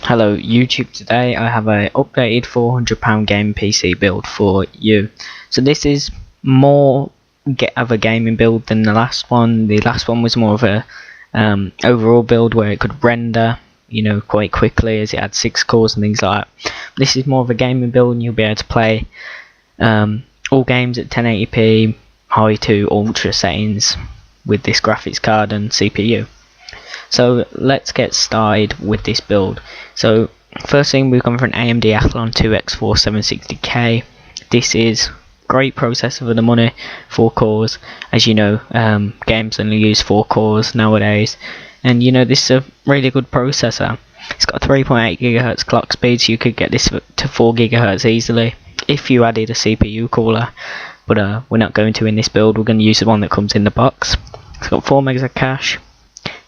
Hello YouTube, today I have a updated £400 game PC build for you. So this is more of a gaming build than the last one. The last one was more of a overall build where it could render quite quickly, as it had 6 cores and things like that. This is more of a gaming build and you'll be able to play all games at 1080p high to ultra settings with this graphics card and CPU. So let's get started with this build. So first thing, we've gone for an AMD Athlon 2X4 760K. This is great processor for the money, 4 cores. As you know, games only use 4 cores nowadays, and this is a really good processor. It's got a 3.8 GHz clock speed, so you could get this to 4 GHz easily if you added a CPU cooler, but we're not going to in this build. We're going to use the one that comes in the box. It's got 4 megs of cache,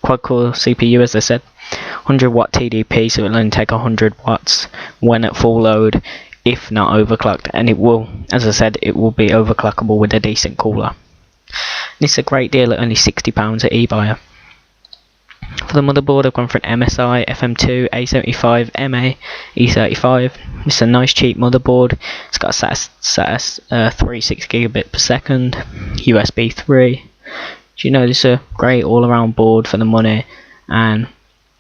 quad core CPU, as I said, 100 watt TDP, so it'll only take 100 watts when at full load, if not overclocked, and it will, as I said, it will be overclockable with a decent cooler. This is a great deal at only £60 at eBuyer. For the motherboard, I've gone for an MSI FM2 A75 MA E35. This is a nice cheap motherboard. It's got a SATA 36 gigabit per second, USB 3. This is a great all-around board for the money, and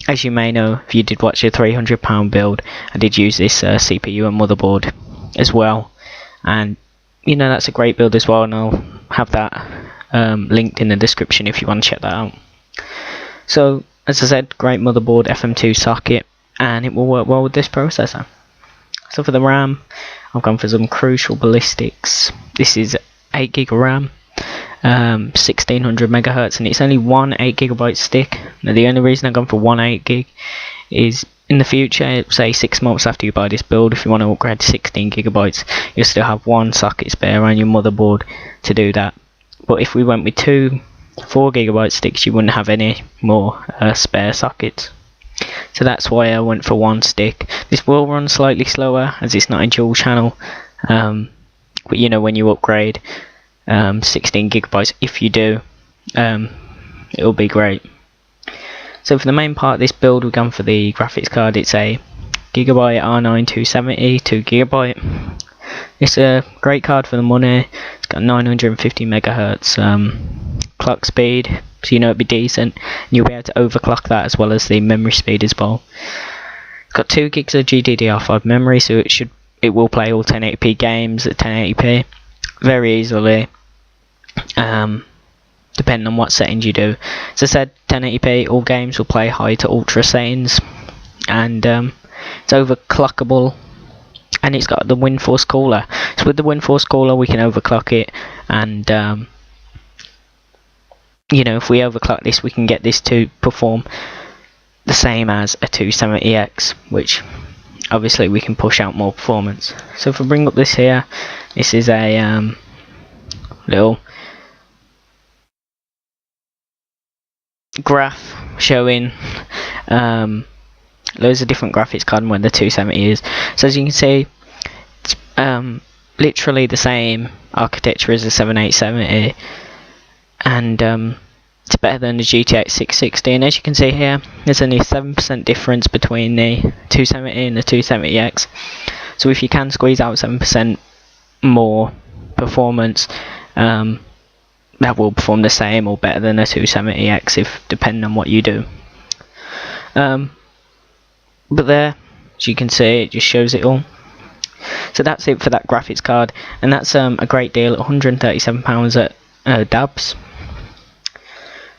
as you may know, if you did watch a £300 build, I did use this CPU and motherboard as well, and that's a great build as well, and I'll have that linked in the description if you want to check that out. So as I said, great motherboard, FM2 socket, and it will work well with this processor. So for the RAM, I've gone for some Crucial Ballistics. This is 8GB of RAM, 1600 megahertz, and it's only one 8GB stick. Now the only reason I've gone for one 8GB is in the future, say 6 months after you buy this build, if you want to upgrade to 16GB, you'll still have one socket spare on your motherboard to do that. But if we went with 2 4GB sticks, you wouldn't have any more spare sockets. So that's why I went for one stick. This will run slightly slower as it's not a dual channel, but when you upgrade 16GB, if you do, it'll be great. So for the main part of this build, we've gone for the graphics card. It's a Gigabyte R9 270, 2GB. It's a great card for the money. It's got 950 megahertz clock speed, so it'll be decent, and you'll be able to overclock that as well as the memory speed as well. It's got 2 gigs of GDDR5 memory, so it will play all 1080p games at 1080p very easily, depending on what settings you do. As I said, 1080p, all games will play high to ultra settings, and it's overclockable, and it's got the WindForce cooler. So with the WindForce cooler, we can overclock it, and if we overclock this, we can get this to perform the same as a 270X, which obviously we can push out more performance. So if I bring up this here, this is a little graph showing loads of different graphics cards and where the 270 is. So as you can see, it's literally the same architecture as the 7870, and it's better than the GTX 660. And as you can see here, there's only a 7% difference between the 270 and the 270X. So if you can squeeze out 7% more performance, that will perform the same or better than a 270X, if depending on what you do. But there, as you can see, it just shows it all. So that's it for that graphics card, and that's a great deal at £137 at Dabs.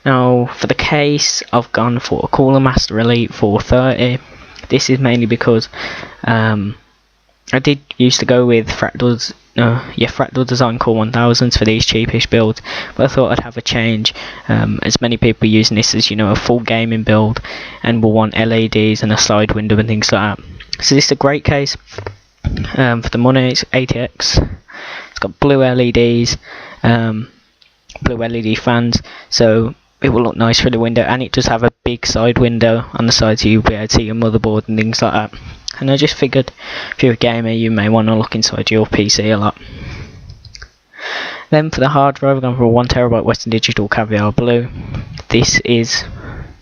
Now for the case, I've gone for a Cooler Master Elite 430. This is mainly because I did used to go with Fractal Design Core 1000s for these cheapish builds, but I thought I'd have a change, as many people are using this as a full gaming build and will want LEDs and a slide window and things like that. So this is a great case for the money. It's ATX, it's got blue LEDs, blue LED fans, so it will look nice through the window, and it does have a big side window on the side, so you'll be able to see your motherboard and things like that. And I just figured, if you're a gamer, you may want to look inside your PC a lot. Then for the hard drive, I've gone for a 1TB Western Digital Caviar Blue. This is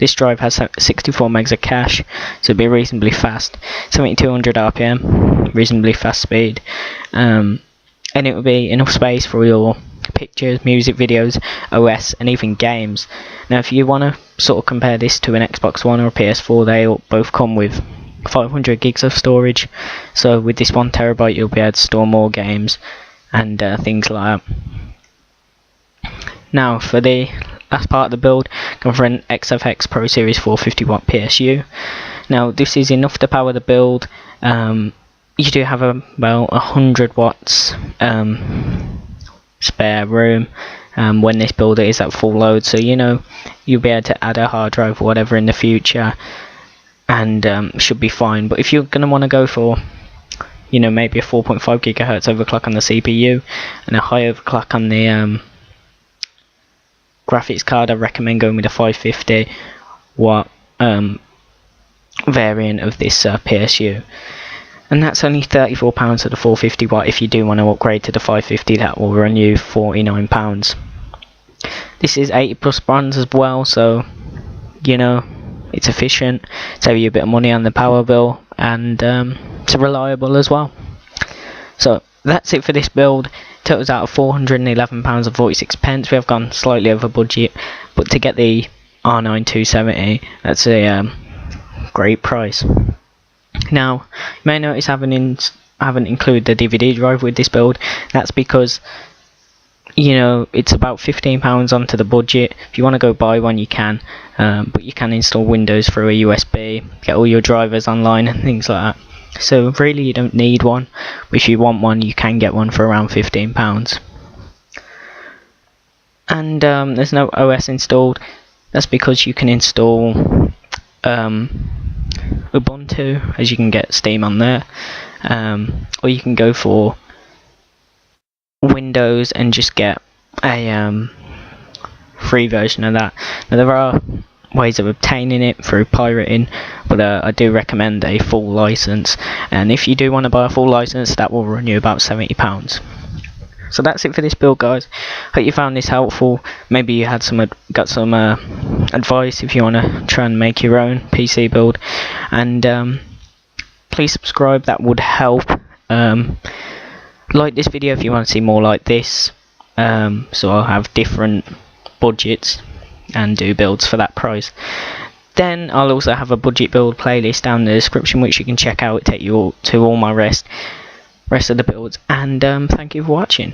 This drive has 64 megs of cache, so it'll be reasonably fast. 7200 RPM, reasonably fast speed, and it will be enough space for your pictures, music videos, OS, and even games. Now, if you want to sort of compare this to an Xbox One or a PS4, they both come with 500 gigs of storage. So with this 1 terabyte, you'll be able to store more games and things like that. Now, for the last part of the build, going for an XFX Pro Series 450 watt PSU. Now, this is enough to power the build. You do have about 100 watts spare room when this builder is at full load, so you know you'll be able to add a hard drive or whatever in the future, and should be fine. But if you're going to want to go for, you know, maybe a 4.5 gigahertz overclock on the CPU and a high overclock on the graphics card, I recommend going with a 550 watt variant of this PSU. And that's only £34 for the 450 watt. If you do want to upgrade to the 550, that will run you £49. This is 80 plus bronze as well, so you know it's efficient, save you a bit of money on the power bill, and it's reliable as well. So that's it for this build. Totals out of £411.46. We have gone slightly over budget, but to get the R9 270, that's a great price. Now, you may notice I haven't included the DVD drive with this build. That's because, you know, it's about £15 onto the budget. If you want to go buy one, you can, but you can install Windows through a USB, get all your drivers online and things like that. So really you don't need one, but if you want one, you can get one for around £15. And there's no OS installed. That's because you can install Ubuntu, as you can get Steam on there, or you can go for Windows and just get a free version of that. Now, there are ways of obtaining it through pirating, but I do recommend a full license, and if you do want to buy a full license, that will run you about £70. So that's it for this build, guys. Hope you found this helpful. Maybe you had got some advice if you want to try and make your own PC build, and please subscribe, that would help. Like this video if you want to see more like this, so I'll have different budgets and do builds for that price. Then I'll also have a budget build playlist down in the description, which you can check out, take you all to all my rest of the builds, and thank you for watching.